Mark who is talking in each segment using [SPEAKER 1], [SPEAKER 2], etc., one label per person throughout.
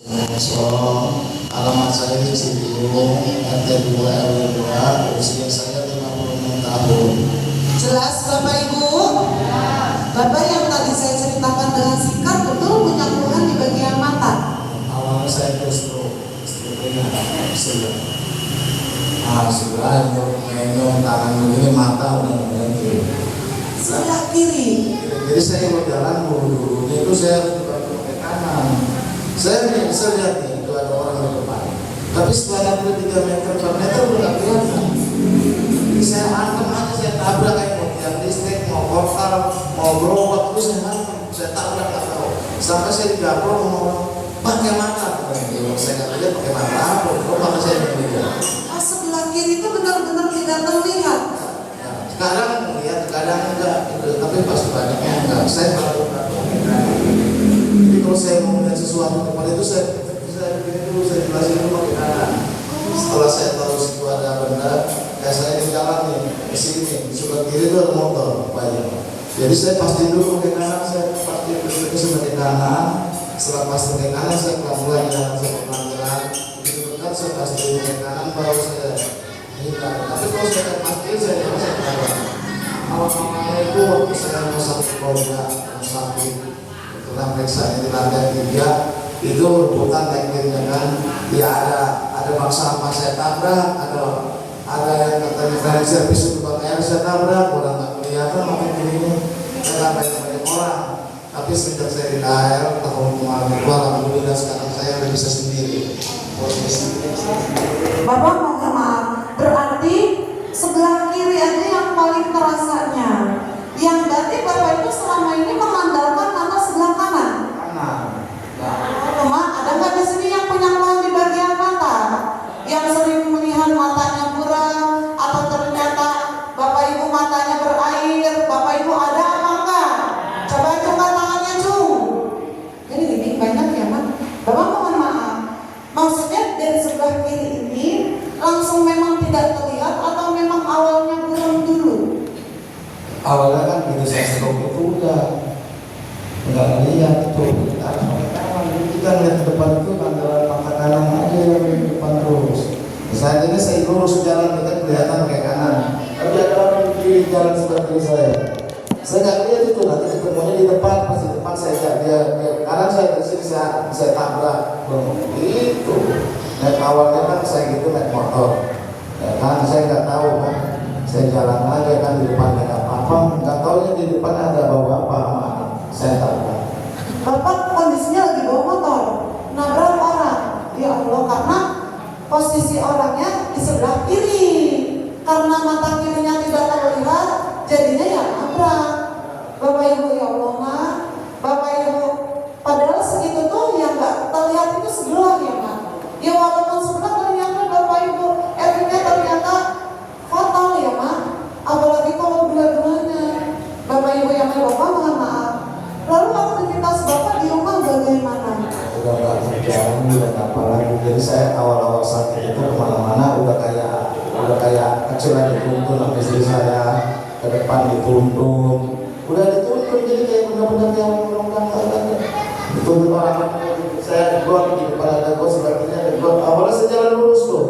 [SPEAKER 1] So, alamat saya di Cibinong, RT 2 RW 2, usia saya 56 tahun.
[SPEAKER 2] Jelas Bapak Ibu? Bapak yang tadi saya ceritakan dengan singkat betul punya keluhan di bagian mata.
[SPEAKER 1] Awalnya saya terus ringan, sudah nyong tangan begini mata udah berhenti.
[SPEAKER 2] Sebelah kiri.
[SPEAKER 1] Jadi saya berjalan dulu itu saya ke kanan. Saya bisa lihat nih itu ada orang di depan. Tapi setelah 3 meter 4 meter udah nggak kelihatan. Jadi saya antem aja, saya tabrak kayak mau tiang listrik, mau portal, mau gerobak, terus saya antem, saya tabrak nggak tahu. Sampai saya digabung mau pakai mata. Saya nggak lihat pakai mata apa, maka saya nggak lihat.
[SPEAKER 2] Sebelah kiri itu benar-benar tidak terlihat.
[SPEAKER 1] Sekarang melihat, kadang enggak, tapi pas banyaknya enggak. Saya selalu perhatikan. Jadi kalau saya mau melihat sesuatu tempat itu saya begini dulu, saya jelasin dulu pakai kanan. Setelah saya tahu situ ada benda, kayak saya di jalan nih, ke sini, di sebelah kiri itu ada motor, banyak. Jadi saya pasti dulu pakai kanan, saya pasti berpikir sebagai kanan. Setelah pasti pakai kanan, saya pelan-pelan jalan, saya pelan-pelan. Begitu dekat, saya pasti pakai kanan, baru saya hindar. Tapi kalau saya pastiin, saya tahu. Awal-awalnya itu waktu saya mau sakit keluarga, mau sakit, karena periksanya di lantai 3, itu rebutan tekniknya kan, ya ada maksa apa saya tabrak, ada yang katanya fire service untuk pakai air saya tabrak, orang nggak kelihatan makin gini, saya nggak banyak orang. Tapi sejak saya di KL tahun kemarin itu alhamdulillah sekarang saya udah bisa sendiri.
[SPEAKER 2] Bapak mohon maaf, berarti sebelah kiri aja yang paling terasanya. Yang berarti Bapak itu selama ini mengandalkan mata sebelah kanan.
[SPEAKER 1] Kanan.
[SPEAKER 2] Teman, ada nggak di sini yang punya keluhan di bagian mata? Yang sering melihat matanya buram, atau ternyata Bapak Ibu matanya berair, Bapak Ibu ada apa enggak? Coba coba tangannya cung. Jadi ini banyak ya Mak. Bapak mohon maaf. Maksudnya dari sebelah kiri ini langsung memang tidak terlihat atau memang awalnya buram dulu?
[SPEAKER 1] Awalnya kan begitu saya stop itu udah nggak lihat itu kita lihat ke depan itu antara mata kanan aja yang di depan terus. Saat ini saya lurus jalan kita kelihatan kayak kanan, tapi ada orang di kiri jalan sebelah kiri saya nggak lihat itu, nanti ketemunya di depan, pas di depan saya dia kanan, saya dari sini saya tabrak itu. Naik awalnya kan saya gitu naik motor, ya kan saya nggak tahu kan, saya jalan aja kan di depan ada apa, nggak tahunya di depan ada bawa apa, saya tabrak.
[SPEAKER 2] Bapak kondisinya lagi bawa motor, nabrak orang. Ya Allah, karena posisi orangnya di sebelah kiri. Karena mata kirinya tidak terlihat, jadinya ya nabrak. Bapak Ibu ya Allah, Mak. Bapak Ibu, padahal segitu tuh yang nggak terlihat itu sebelah ya Mak. Ya walaupun sebelah ternyata Bapak Ibu, efeknya ternyata fatal ya Mak. Apalagi kalau dua-duanya. Bapak Ibu yang Bapak mohon maaf. Lalu aktivitas Bapak di rumah bagaimana?
[SPEAKER 1] Udah nggak kerjaan, udah nggak apa lagi. Jadi saya awal-awal sakit itu kemana-mana udah kayak kecil aja dituntun sama istri saya, ke depan dituntun, udah dituntun, jadi kayak benar-benar yang melonggang aja. Dituntun orang saya got di depan ada got, sebagainya ada got. Awalnya saya jalan lurus tuh,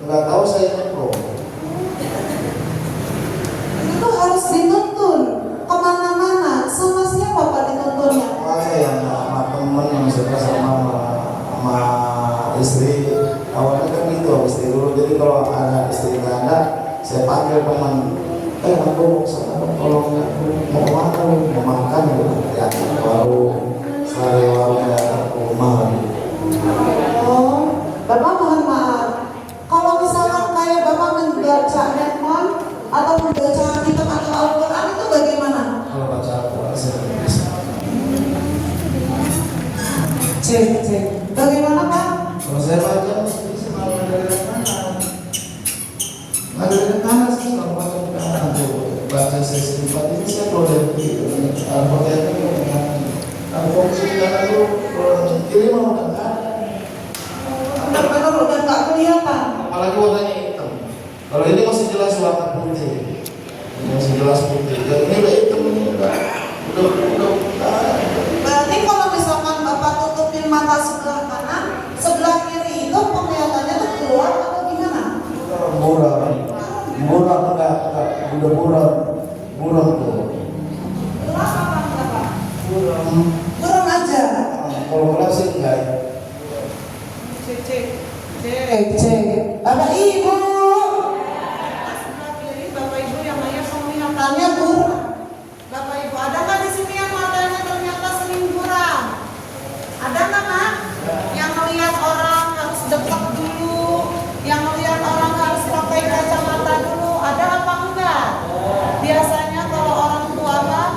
[SPEAKER 1] nggak tahu saya nyemplung.
[SPEAKER 2] Itu harus dituntun kemana-mana. Sama siapa Pak dituntunnya?
[SPEAKER 1] Saya yang sama temen yang suka sama istri. Awalnya kan gitu, istri dulu. Jadi kalau ada istri nggak ada, saya panggil teman. Aku sana tolong aku mau makan, mau makan gitu. Ya, warung, sehari warungnya ke rumah.
[SPEAKER 2] Oh, Bapak mohon maaf. Kalau misalkan kayak Bapak membaca handphone atau membaca kitab atau Al-Quran itu bagaimana?
[SPEAKER 1] Kalau baca Al-Quran saya bisa.
[SPEAKER 2] Cek. Bagaimana Pak?
[SPEAKER 1] Kalau saya baca, bisa malah dari kanan. Nggak dari kanan sih, kalau baca ke kanan tuh. Baca sesi 4 ini saya kalau dari Al-Quran itu kalau fokus di kanan tuh, kiri mau nggak ada.
[SPEAKER 2] Benar-benar udah nggak kelihatan.
[SPEAKER 1] Apalagi warnanya hitam. Kalau ini masih jelas warna putih, masih jelas putih. Dan ini udah hitam, ini udah.
[SPEAKER 2] Berarti kalau misalkan Bapak tutupin mata sebelah kanan, Sebelah kiri itu penglihatannya tuh keluar atau gimana?
[SPEAKER 1] Murah enggak, udah murah tuh.
[SPEAKER 2] Keluar apa enggak Pak? Kurang aja.
[SPEAKER 1] Kalau gelap sih enggak.
[SPEAKER 2] Cek. Bapak Ibu. Sebelah kiri Bapak Ibu yang lihat penglihatannya buruk. Bapak Ibu ada nggak di sini yang matanya ternyata sering buram? Ada nggak Mak? Yang melihat orang harus dekat dulu, yang melihat orang harus pakai kacamata dulu, ada apa enggak? Biasanya kalau orang tua Mak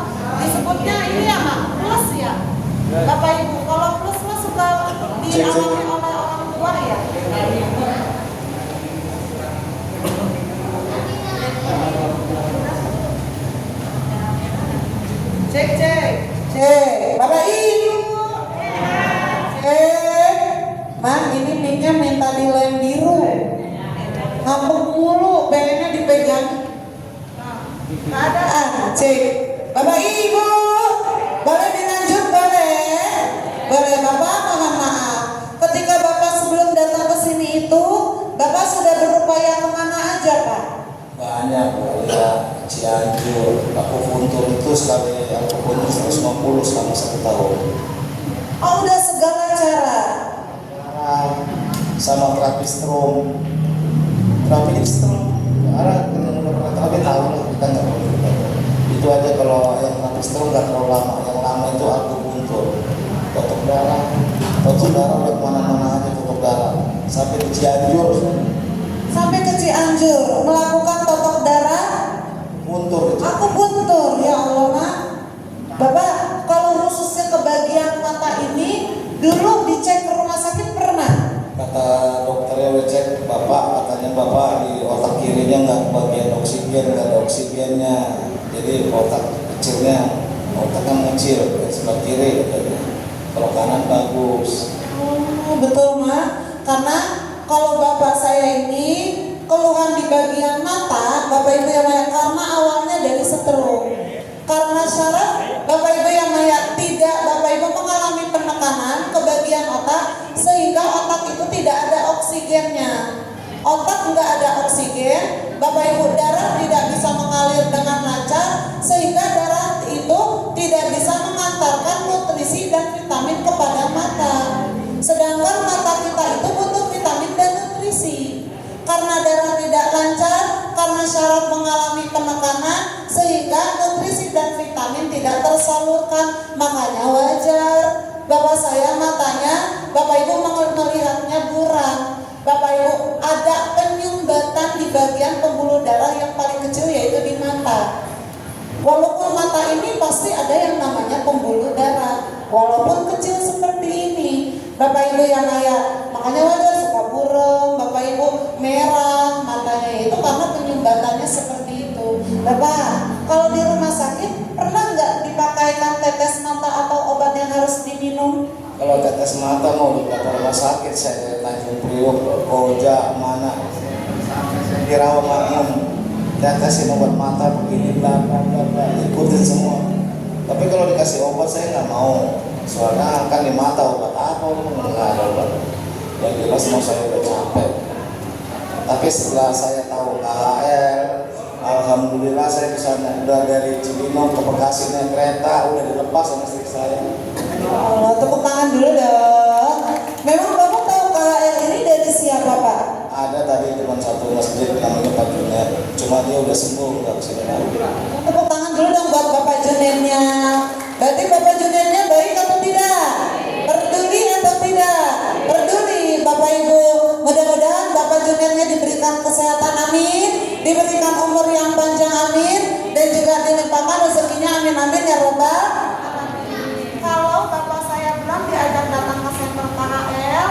[SPEAKER 2] disebutnya ini ya Mak, plus ya. Bapak Ibu kalau plus Mak suka dialami oleh orang tua ya. Cek. Bapak Ibu. Cek. Mak, ini mic-nya minta dilem biru. Ngambek mulu, pengennya dipegang. Keadaan. Cek. Bapak Ibu. Boleh dilanjut, boleh? Boleh Bapak, mohon maaf. Ketika Bapak sebelum datang ke sini itu, Bapak sudah berupaya kemana aja Pak?
[SPEAKER 1] Banyak ya, Cianjur, aku puntur itu sekali, aku puntur 150 selama 1 tahun.
[SPEAKER 2] Oh udah segala cara.
[SPEAKER 1] Sama terapi strom, tapi tahu lah kita nggak perlu juga. Itu aja kalau yang terapi strom nggak terlalu lama. Yang lama itu aku puntur, totok darah udah kemana-mana aja totok darah sampai ke Cianjur.
[SPEAKER 2] Sampai ke Cianjur melakukan totok darah.
[SPEAKER 1] Puntur.
[SPEAKER 2] Aku puntur, ya Allah Mak. Bapak, kalau khususnya ke bagian mata ini dulu dicek ke rumah sakit pernah?
[SPEAKER 1] Kata dokternya udah cek bapak, katanya bapak di otak kirinya nggak bagian oksigen, nggak ada oksigennya. Jadi otak kecilnya, otaknya mengecil, sebelah kiri katanya. Kalau kanan bagus.
[SPEAKER 2] Oh, betul Mak. Karena kalau bapak saya ini keluhan di bagian mata, Bapak Ibu yang layak, karena awalnya dari stroke. Karena syarat Bapak Ibu yang layak tidak, Bapak Ibu mengalami penekanan ke bagian otak sehingga otak itu tidak ada oksigennya. Otak nggak ada oksigen, Bapak Ibu darah tidak bisa mengalir dengan lancar sehingga darah itu tidak bisa mengantarkan nutrisi dan vitamin kepada mata. Sedangkan mata kita itu butuh vitamin dan nutrisi. Karena darah tidak lancar, karena syaraf mengalami penekanan, sehingga nutrisi dan vitamin tidak tersalurkan. Makanya wajar Bapak saya matanya, Bapak Ibu melihatnya buram. Bapak Ibu ada penyumbatan di bagian pembuluh darah yang paling kecil yaitu di mata. Walaupun mata ini pasti ada yang namanya pembuluh darah, walaupun kecil seperti ini. Bapak Ibu yang layak, makanya wajar suka buram, Bapak Ibu merah matanya itu karena penyumbatannya seperti itu. Bapak, kalau di rumah sakit pernah nggak dipakaikan tetes mata atau obat yang harus diminum?
[SPEAKER 1] Kalau tetes mata mau di rumah sakit saya dari Tanjung Priok, Koja, mana di Rawamangun, tetesin obat mata begini, bla bla bla, ikutin semua. Tapi kalau dikasih obat saya nggak mau, soalnya kan di mata obat apa nggak ada obat. Yang jelas mau saya udah capek. Tapi setelah saya tahu KHL, alhamdulillah saya bisa udah dari Cibinong ke Bekasi naik kereta, udah dilepas sama istri saya.
[SPEAKER 2] Allah, tepuk tangan dulu dong. Memang Bapak tahu KHL ini dari siapa Pak?
[SPEAKER 1] Ada tadi cuma satu masjid namanya Pak Junet, cuma dia udah sembuh nggak kesini lagi.
[SPEAKER 2] Tepuk tangan dulu dong buat Bapak Junennya. Berarti Bapak Junennya baik atau tidak? Peduli atau tidak? Peduli Bapak Ibu. Mudah-mudahan Bapak Junennya diberikan kesehatan, amin. Diberikan umur yang panjang, amin. Dan juga dilimpahkan rezekinya, amin amin ya Robbal. Kalau Bapak saya bilang diajak datang ke center KHL,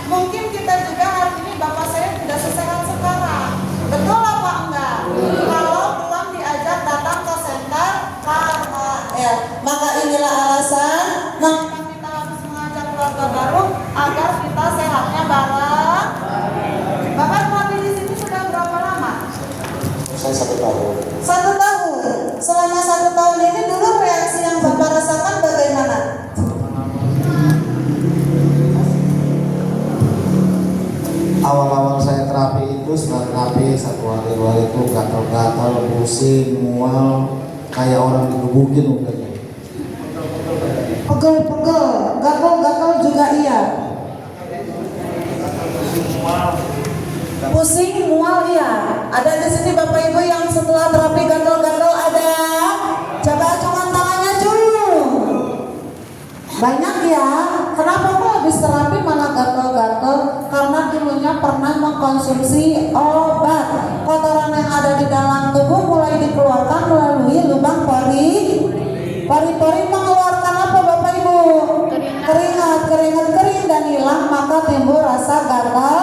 [SPEAKER 2] mungkin kita juga hari ini Bapak saya tidak sesehat sekarang. Betul apa enggak? Kalau belum diajak datang ke center KHL, maka inilah alasan mengapa kita harus mengajak keluarga baru agar kita sehatnya bareng. Bapak melatih di sini sudah berapa lama?
[SPEAKER 1] Saya 1 tahun.
[SPEAKER 2] 1 tahun. Selama 1 tahun ini dulu reaksi yang Bapak
[SPEAKER 1] awal-awal saya terapi itu, setelah terapi 1 hari 2 hari itu gatal-gatal, pusing, mual, kayak orang digebukin udah.
[SPEAKER 2] Pegel-pegel, gatal-gatal juga iya. Pusing, mual iya. Ada di sini Bapak Ibu yang setelah terapi gatal-gatal ada? Coba acungkan tangannya dulu. Banyak ya. Kenapa kok habis terapi malah gatal-gatal? Karena dulunya pernah mengkonsumsi obat. Kotoran yang ada di dalam tubuh mulai dikeluarkan melalui lubang pori. Pori-pori mengeluarkan apa Bapak Ibu? Keringat kering dan hilang, maka timbul rasa gatal.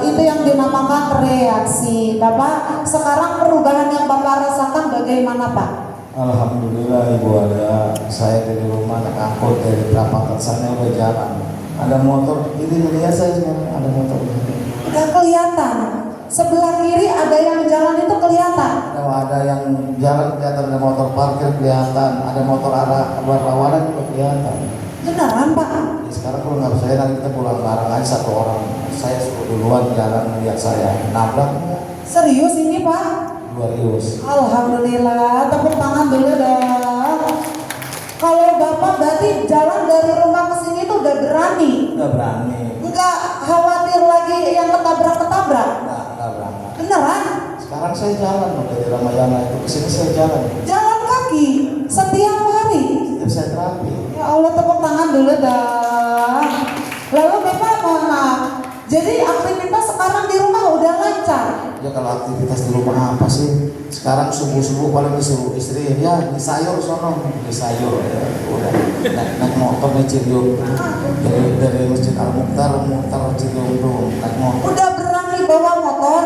[SPEAKER 2] Itu yang dinamakan reaksi. Bapak, sekarang perubahan yang Bapak rasakan bagaimana Pak?
[SPEAKER 1] Alhamdulillah Ibu, ada saya dari rumah naik angkot dari perapatan sana udah jalan. Ada motor, ini melihat saya sebenarnya ada motor.
[SPEAKER 2] Udah kelihatan. Sebelah kiri ada yang jalan itu kelihatan.
[SPEAKER 1] Ada yang jalan kelihatan, ada motor parkir kelihatan, ada motor arah berlawanan juga kelihatan.
[SPEAKER 2] Beneran Pak?
[SPEAKER 1] Ya, sekarang kalau nggak saya nanti kita pulang bareng aja satu orang. Saya suruh duluan jalan melihat saya nabrak.
[SPEAKER 2] Serius ini Pak?
[SPEAKER 1] Serius.
[SPEAKER 2] Alhamdulillah, tepuk tangan dulu dong. Kalau Bapak berarti jalan dari rumah ke sini tuh udah berani.
[SPEAKER 1] Udah berani.
[SPEAKER 2] Enggak khawatir lagi yang ketabrak-ketabrak.
[SPEAKER 1] Nggak berani.
[SPEAKER 2] Beneran?
[SPEAKER 1] Sekarang saya jalan loh dari Ramayana itu ke sini saya jalan.
[SPEAKER 2] Jalan kaki setiap hari.
[SPEAKER 1] Setiap saya terapi.
[SPEAKER 2] Ya Allah, tepuk tangan dulu dah. Lalu Bapak mohon maaf. Jadi aktivitas sekarang di rumah udah lancar.
[SPEAKER 1] Ya kalau aktivitas di rumah apa sih? Sekarang subuh-subuh paling disuruh istri ya di sayur sono, di sayur ya udah naik motor nih Ciliung dari Masjid Al Mukhtar Ciliung tuh naik motor.
[SPEAKER 2] Udah berani bawa motor?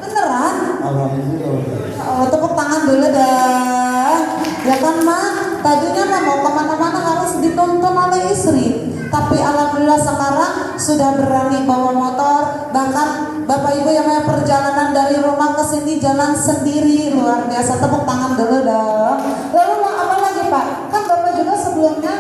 [SPEAKER 2] Beneran?
[SPEAKER 1] Alhamdulillah.
[SPEAKER 2] Oh, tepuk tangan dulu dah. Ya kan Mak, tadinya mah mau kemana-mana harus dituntun oleh istri. Tapi alhamdulillah sekarang sudah berani bawa motor. Bahkan Bapak Ibu yang punya perjalanan dari rumah ke sini jalan sendiri, luar biasa. Tepuk tangan dulu dong. Lalu apa lagi Pak? Kan Bapak juga sebelumnya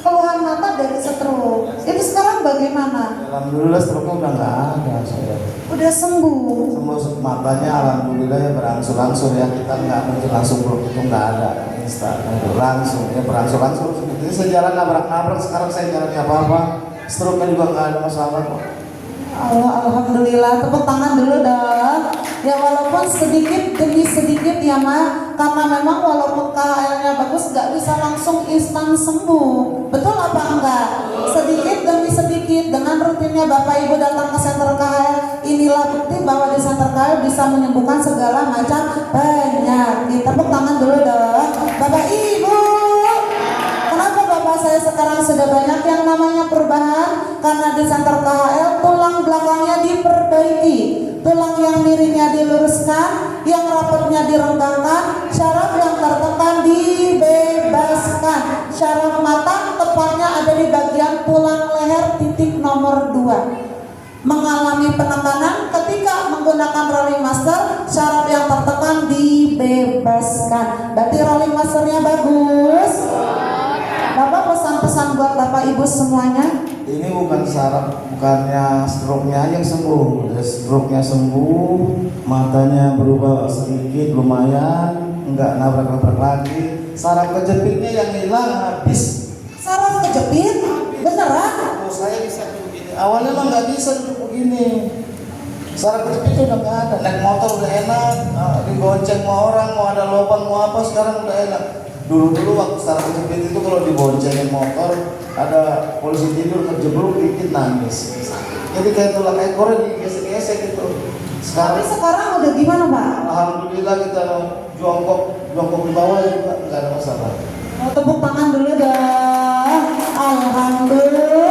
[SPEAKER 2] keluhan mata dari stroke. Itu sekarang bagaimana?
[SPEAKER 1] Alhamdulillah stroke udah nggak ada saya.
[SPEAKER 2] Udah sembuh.
[SPEAKER 1] Semua matanya alhamdulillah ya berangsur-angsur ya, kita nggak mungkin langsung blok itu nggak ada instan langsung ya berangsur-angsur. Jadi saya jalan nabrak-nabrak, sekarang saya jalan apa-apa, stroke juga nggak ada masalah kok.
[SPEAKER 2] Alhamdulillah, tepuk tangan dulu dong. Ya walaupun sedikit demi sedikit ya Ma, karena memang walaupun KHL-nya bagus nggak bisa langsung instan sembuh. Betul apa enggak? Sedikit demi sedikit dengan rutinnya Bapak Ibu datang ke center KHL, inilah bukti bahwa di center KHL bisa menyembuhkan segala macam penyakit. Tepuk tangan dulu dong. Bapak Ibu, kenapa Bapak saya sekarang sudah banyak yang namanya perubahan? Karena di center KHL tulang belakangnya diperbaiki, tulang yang miringnya diluruskan, yang rapatnya direnggangkan, syaraf yang tertekan dibebaskan. Syaraf mata tepatnya ada di bagian tulang leher titik nomor 2. Mengalami penekanan ketika menggunakan rolling master, syaraf yang tertekan dibebaskan. Berarti rolling masternya bagus. Bapak pesan-pesan buat Bapak Ibu semuanya.
[SPEAKER 1] Ini bukan saraf, bukannya stroke-nya yang sembuh. Stroke-nya sembuh, matanya berubah sedikit lumayan, enggak nabrak-nabrak lagi. Saraf kejepitnya yang hilang habis.
[SPEAKER 2] Saraf kejepit? Beneran?
[SPEAKER 1] Oh, saya bisa begini. Awalnya mah nggak bisa duduk begini. Saraf kejepitnya udah nggak ada. Naik motor udah enak, dibonceng sama orang, mau ada lubang mau apa sekarang udah enak. Dulu waktu saraf kejepit itu kalau diboncengin motor ada polisi tidur kejeblok dikit nangis. Jadi kayak tulang ekornya digesek-gesek gitu.
[SPEAKER 2] Tapi sekarang udah gimana Pak?
[SPEAKER 1] Alhamdulillah kita jongkok di bawah juga nggak ada masalah.
[SPEAKER 2] Mau tepuk tangan dulu dong. Alhamdulillah.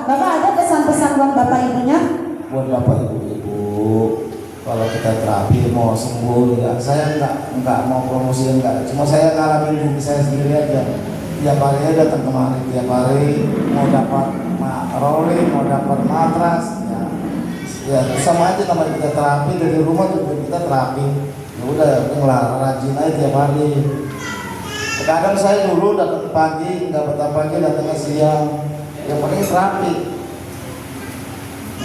[SPEAKER 2] Bapak ada pesan-pesan buat Bapak Ibunya?
[SPEAKER 1] Buat Bapak Ibu, kalau kita terapi mau sembuh ya, saya nggak mau promosi enggak, cuma saya ngalamin diri saya sendiri aja. Tiap hari aja datang kemari, tiap hari mau dapat rolling, mau dapat matras, ya sama aja namanya kita terapi dari rumah juga kita terapi. Ya udah rajin aja tiap hari. Kadang saya dulu datang pagi, nggak betah pagi, datangnya siang, yang penting terapi.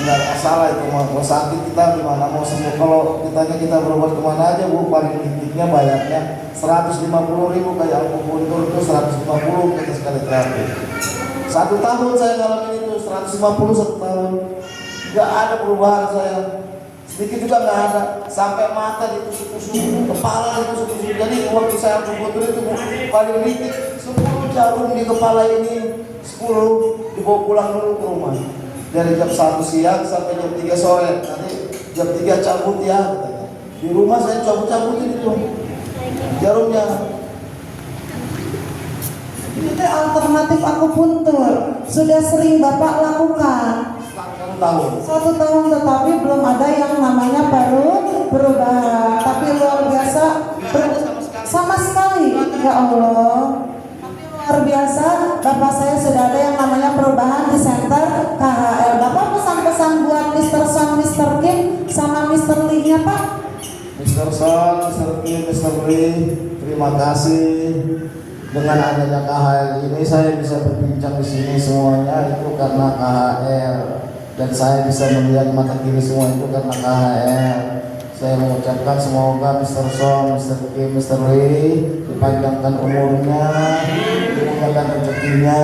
[SPEAKER 1] nggak masalah itu, mau sakit kita gimana mau sembuh. Kalau kita berobat kemana aja Bu, paling dikitnya bayarnya 150.000, kayak akupuntur itu 150 kita sekali terapi. 1 tahun saya ngalamin itu 150 1 tahun, nggak ada perubahan saya sedikit juga, nggak ada. Sampai mata ditusuk-tusuk, kepala ditusuk-tusuk. Jadi waktu saya akupuntur itu Bu, paling dikit 10 jarum di kepala ini, 10 dibawa pulang dulu ke rumah. Dari jam 1 siang sampai jam 3 sore, nanti jam 3 cabut ya katanya. Di rumah saya cabut-cabutin itu jarumnya.
[SPEAKER 2] Itu alternatif akupuntur sudah sering Bapak lakukan
[SPEAKER 1] 1 tahun.
[SPEAKER 2] 1 tahun, tetapi belum ada yang namanya perubahan. Tapi luar biasa, sama sekali, ya Allah. Luar biasa, Bapak saya sudah ada yang namanya perubahan di center KHL. Bapak pesan-pesan buat Mr. Son, Mr. Kim, sama Mr. Lee-nya Pak.
[SPEAKER 1] Mr. Son, Mr. Kim, Mr. Lee, terima kasih. Dengan adanya KHL ini saya bisa berbincang di sini semuanya itu karena KHL, dan saya bisa melihat mata kiri semua itu karena KHL. Saya mengucapkan semoga Mr. Son, Mr. Kim, Mr. Lee dipanjangkan umurnya, dimudahkan rezekinya,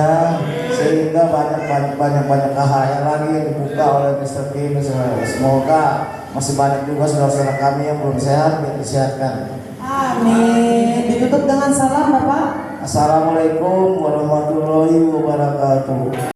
[SPEAKER 1] sehingga banyak KHL lagi yang dibuka oleh Mr. Kim. Semoga masih banyak juga saudara-saudara kami yang belum sehat yang disehatkan.
[SPEAKER 2] Amin. Ditutup dengan salam Bapak.
[SPEAKER 1] Assalamualaikum warahmatullahi wabarakatuh.